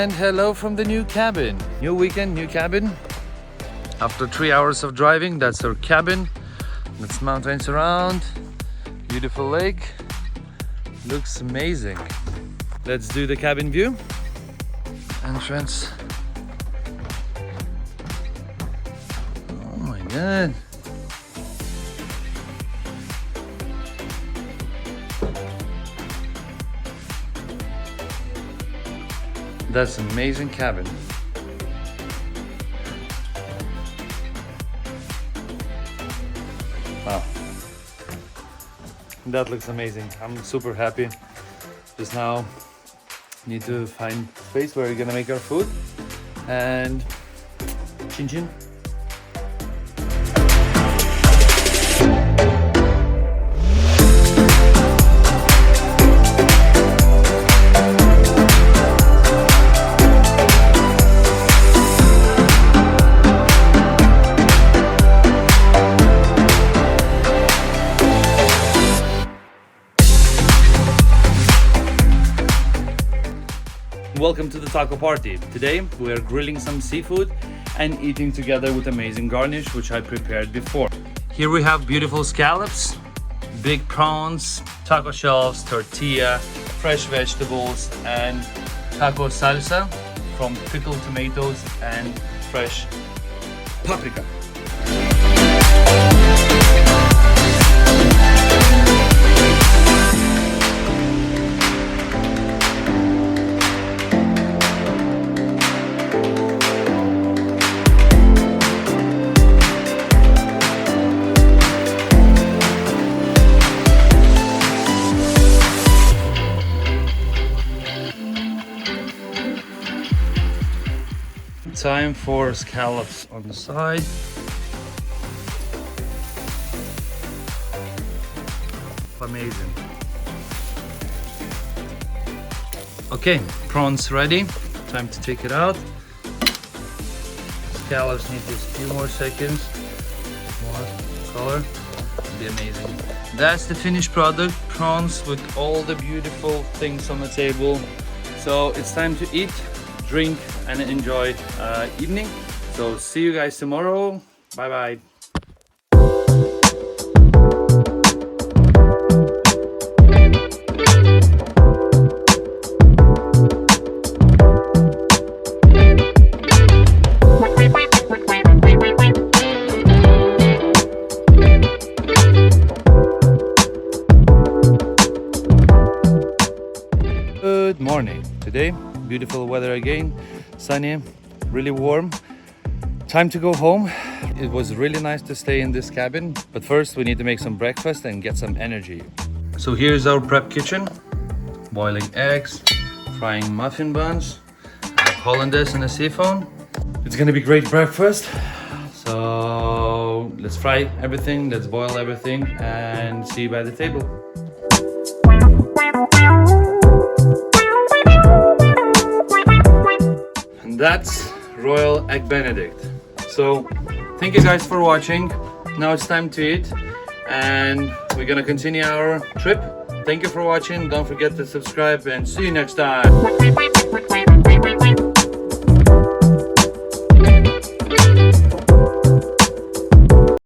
And hello from the new cabin. New weekend, new cabin. After 3 hours of driving, that's our cabin. That's mountains around. Beautiful lake. Looks amazing. Let's do the cabin view. Entrance. Oh my god. That's an amazing cabin. Wow. That looks amazing. I'm super happy. Just now need to find space where we're gonna make our food. And chin chin. Welcome to the taco party. Today we are grilling some seafood and eating together with amazing garnish which I prepared before. Here we have beautiful scallops, big prawns, taco shells, tortilla, fresh vegetables and taco salsa from pickled tomatoes and fresh paprika. Time for scallops on the side. Amazing. Okay, prawns ready. Time to take it out. Scallops need just a few more seconds. More color. It'll be amazing. That's the finished product. Prawns with all the beautiful things on the table. So it's time to eat, drink and enjoy evening. So see you guys tomorrow. Bye bye. Good morning. Today beautiful weather again, sunny, really warm. Time to go home. It was really nice to stay in this cabin, but first we need to make some breakfast and get some energy. So here's our prep kitchen. Boiling eggs, frying muffin buns, hollandaise and a seafoam. It's gonna be great breakfast. So let's fry everything, let's boil everything and see you by the table. That's Royal Egg Benedict. So thank you guys for watching. Now it's time to eat and we're gonna continue our trip. Thank you for watching. Don't forget to subscribe and see you next time.